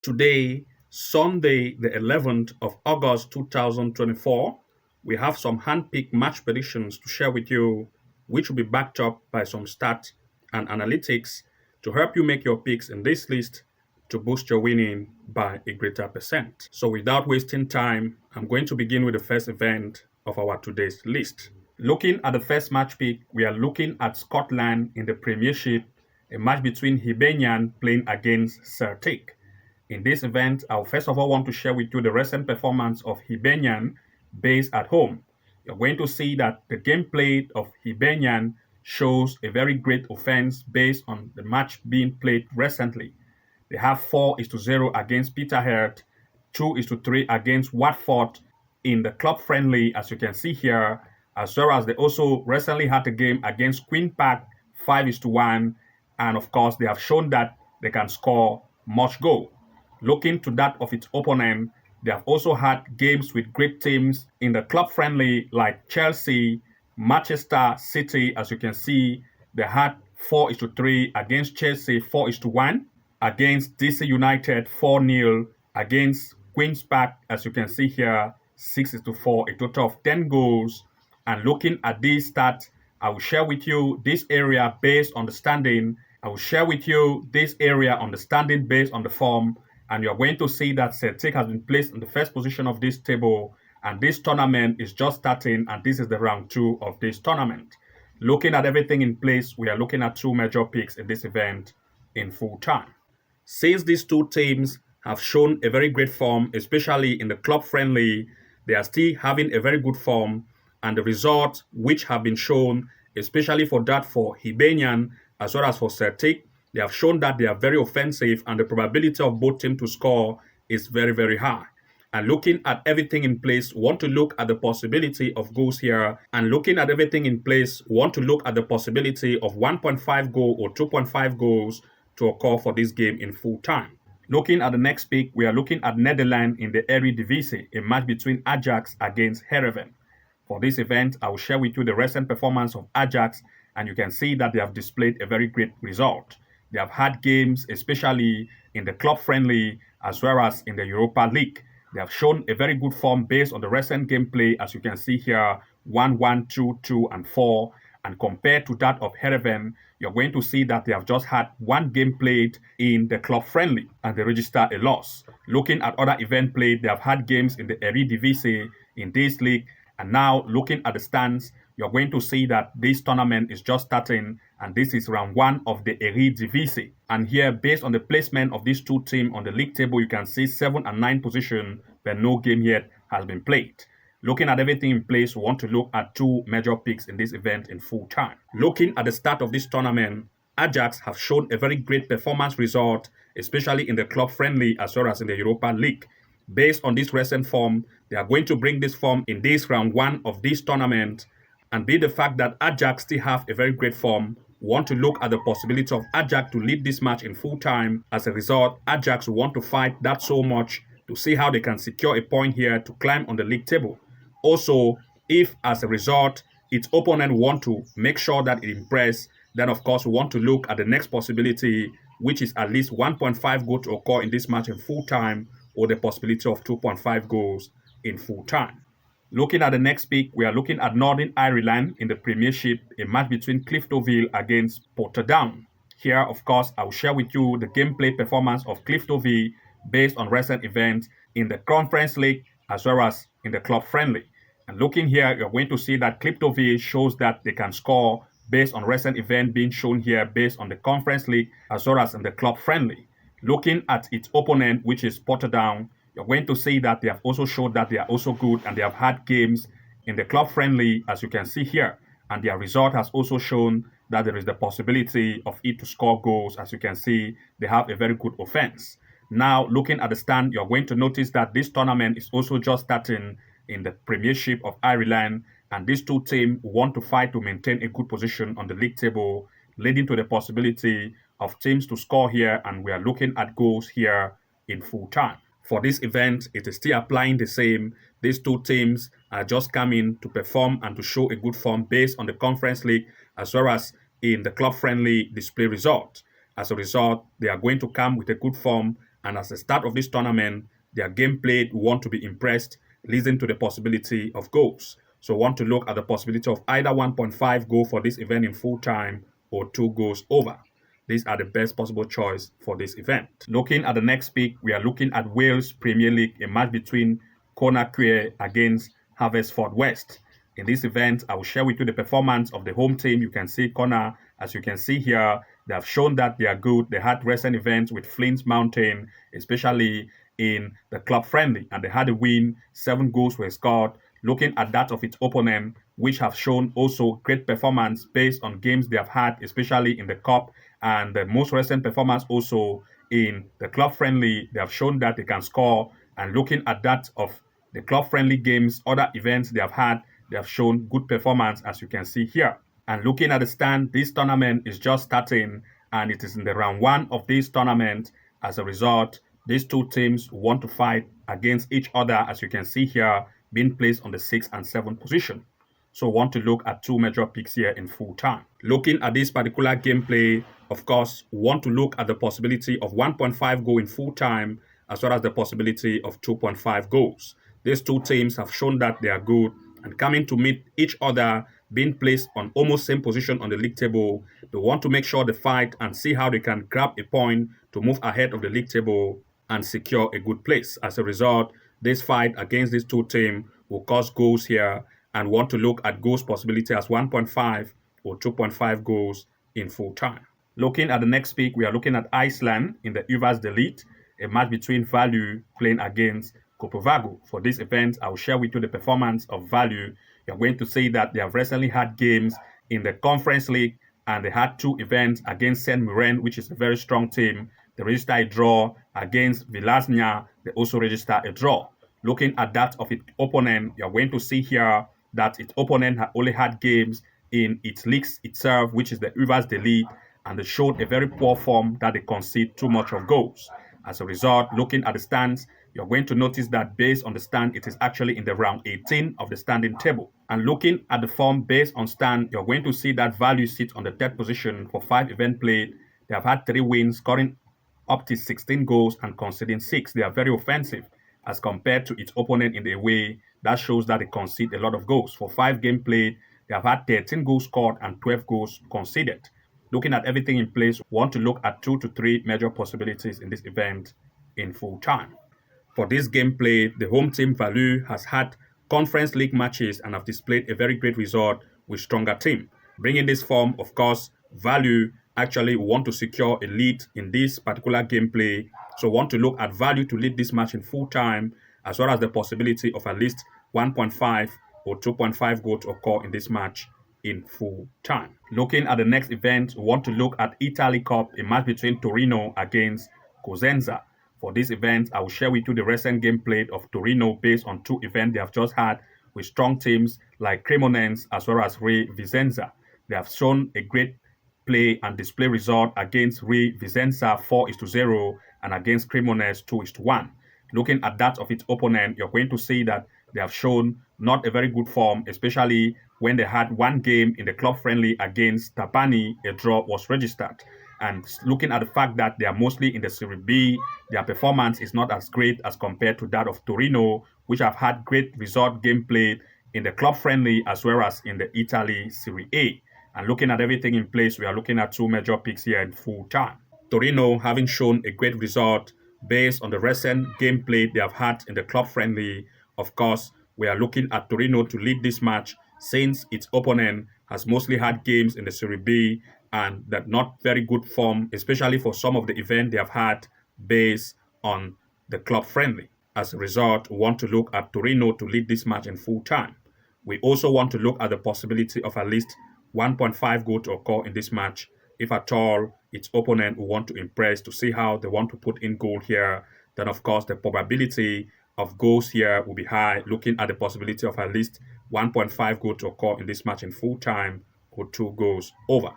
Today, Sunday, the 11th of August 2024, we have some hand-picked match predictions to share with you, which will be backed up by some stats and analytics to help you make your picks in this list to boost your winning by a greater percent. So without wasting time, I'm going to begin with the first event of our today's list. Looking at the first match pick, we are looking at Scotland in the Premiership, a match between Hibernian playing against Celtic. In this event, I'll first of all want to share with you the recent performance of Hibernian based at home. You're going to see that the game played of Hibernian shows a very great offense based on the match being played recently. They have 4-0 against Peterhead, 2-3 against Watford in the club friendly, as you can see here, as well as they also recently had a game against Queen Park, 5-1, and of course they have shown that they can score much goal. Looking to that of its opponent, they have also had games with great teams in the club friendly like Chelsea, Manchester City. As you can see, they had 4-3 against Chelsea, 4-1 against DC United, 4-0 against Queen's Park. As you can see here, 6-4, a total of 10 goals. And looking at these stats, I will share with you this area based on the standing. I will share with you this area on the standing based on the form. And you're going to see that Celtic has been placed in the first position of this table, and this tournament is just starting, and this is the round 2 of this tournament. Looking at everything in place, we are looking at 2 major picks in this event in full time. Since these 2 teams have shown a very great form, especially in the club friendly, they are still having a very good form, and the results which have been shown, especially for that for Hibernian as well as for Celtic, they have shown that they are very offensive, and the probability of both teams to score is very, very high. And looking at everything in place, we want to look at the possibility of goals here. And looking at everything in place, we want to look at the possibility of 1.5 goal or 2.5 goals to occur for this game in full time. Looking at the next pick, we are looking at Netherlands in the Eredivisie, a match between Ajax against Heerenveen. For this event, I will share with you the recent performance of Ajax, and you can see that they have displayed a very great result. They have had games, especially in the club friendly as well as in the Europa League. They have shown a very good form based on the recent gameplay, as you can see here, 1-1, 2-2, and 4. And compared to that of Heerenveen, you're going to see that they have just had 1 game played in the club friendly, and they registered a loss. Looking at other events played, they have had games in the Eredivisie, in this league, and now looking at the stands, you're going to see that this tournament is just starting, and this is round 1 of the Eredivisie. And here, based on the placement of these 2 teams on the league table, you can see 7 and 9 position, but no game yet has been played. Looking at everything in place, we want to look at 2 major picks in this event in full time. Looking at the start of this tournament, Ajax have shown a very great performance result, especially in the club friendly as well as in the Europa League. Based on this recent form, they are going to bring this form in this round 1 of this tournament. And be the fact that Ajax still have a very great form, we want to look at the possibility of Ajax to lead this match in full time. As a result, Ajax will want to fight that so much to see how they can secure a point here to climb on the league table. Also, if as a result, its opponent want to make sure that it impress, then of course we want to look at the next possibility, which is at least 1.5 goal to occur in this match in full time, or the possibility of 2.5 goals in full time. Looking at the next pick, we are looking at Northern Ireland in the Premiership, a match between Cliftonville against Portadown. Here, of course, I will share with you the gameplay performance of Cliftonville based on recent events in the Conference League as well as in the club friendly. And looking here, you're going to see that Cliftonville shows that they can score based on recent event being shown here based on the Conference League as well as in the club friendly. Looking at its opponent, which is Portadown, you're going to see that they have also showed that they are also good, and they have had games in the club friendly, as you can see here. And their result has also shown that there is the possibility of it to score goals. As you can see, they have a very good offense. Now, looking at the stand, you're going to notice that this tournament is also just starting in the Premiership of Ireland, and these 2 teams want to fight to maintain a good position on the league table, leading to the possibility of teams to score here, and we are looking at goals here in full time. For this event, it is still applying the same. These 2 teams are just coming to perform and to show a good form based on the Conference League as well as in the club-friendly display result. As a result, they are going to come with a good form, And as the start of this tournament, their game played, we want to be impressed, leading to the possibility of goals. So we want to look at the possibility of either 1.5 goal for this event in full time or 2 goals over. These are the best possible choice for this event. Looking at the next pick, we are looking at Wales Premier League, a match between Conakry against Haverford West. In this event, I will share with you the performance of the home team. You can see Connor, as you can see here, they have shown that they are good. They had recent events with Flint Mountain, especially in the club friendly, and they had a win. 7 goals were scored. Looking at that of its opponent, which have shown also great performance based on games they have had, especially in the cup, and the most recent performance also in the club friendly, they have shown that they can score. And looking at that of the club friendly games, other events they have had, they have shown good performance, as you can see here. And looking at the stand, this tournament is just starting, and it is in the round 1 of this tournament. As a result, these two teams want to fight against each other, as you can see here, being placed on the 6th and 7th position. So we want to look at 2 major picks here in full time. Looking at this particular gameplay, of course, we want to look at the possibility of 1.5 goal in full time, as well as the possibility of 2.5 goals. These two teams have shown that they are good, and coming to meet each other, being placed on almost same position on the league table, they want to make sure they fight and see how they can grab a point to move ahead of the league table and secure a good place. As a result, this fight against these two teams will cause goals here, and want to look at goals possibility as 1.5 or 2.5 goals in full time. Looking at the next pick, we are looking at Iceland in the Uvers Delete, a match between Value playing against Kopovago. For this event, I will share with you the performance of Value. You're going to see that they have recently had games in the Conference League, and they had 2 events against Saint Mirren, which is a very strong team. They registered a draw against Villasnia. They also registered a draw. Looking at that of its opponent, you're going to see here that its opponent had only had games in its leagues itself, which is the Uvers Delete, and they showed a very poor form that they concede too much of goals. As a result, looking at the stands, you're going to notice that based on the stand, it is actually in the round 18 of the standing table. And looking at the form based on stand, you're going to see that Value sits on the 3rd position for 5 events played. They have had 3 wins, scoring up to 16 goals and conceding 6. They are very offensive as compared to its opponent in the away. That shows that they concede a lot of goals. For 5 games played, they have had 13 goals scored and 12 goals conceded. Looking at everything in place, we want to look at 2 to 3 major possibilities in this event in full time. For this gameplay, the home team Value has had Conference League matches and have displayed a very great result with stronger team. Bringing this form, of course, Value actually want to secure a lead in this particular gameplay. So want to look at Value to lead this match in full time, as well as the possibility of at least 1.5 or 2.5 goals to occur in this match in full time. Looking at the next event, we want to look at Italy Cup, a match between Torino against Cosenza. For this event, I will share with you the recent game played of Torino based on 2 events they have just had with strong teams like Cremonese as well as Re Vicenza. They have shown a great play and display result against Re Vicenza 4-0 and against Cremonese 2-1. Looking at that of its opponent, you're going to see that they have shown not a very good form, especially when they had 1 game in the club friendly against Trapani. A draw was registered. And looking at the fact that they are mostly in the Serie B, their performance is not as great as compared to that of Torino, which have had great result game played in the club friendly as well as in the Italy Serie A. And looking at everything in place, we are looking at 2 major picks here in full time. Torino having shown a great result based on the recent gameplay they have had in the club friendly. Of course, we are looking at Torino to lead this match since its opponent has mostly had games in the Serie B and that not very good form, especially for some of the events they have had based on the club friendly. As a result, we want to look at Torino to lead this match in full time. We also want to look at the possibility of at least 1.5 goal to occur in this match. If at all its opponent will want to impress to see how they want to put in goal here, then of course the probability of goals here will be high, looking at the possibility of at least 1.5 goal to occur in this match in full time or 2 goals over.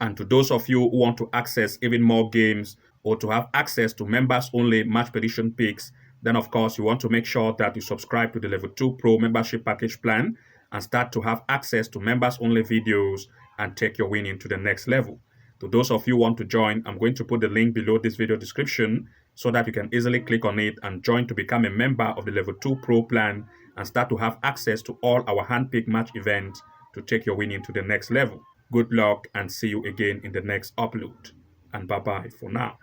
And to those of you who want to access even more games or to have access to members-only match prediction picks, then of course you want to make sure that you subscribe to the Level 2 Pro membership package plan and start to have access to members-only videos and take your winning to the next level. To those of you who want to join, I'm going to put the link below this video description so that you can easily click on it and join to become a member of the Level 2 Pro plan and start to have access to all our handpicked match events to take your winning to the next level. Good luck and see you again in the next upload. And bye-bye for now.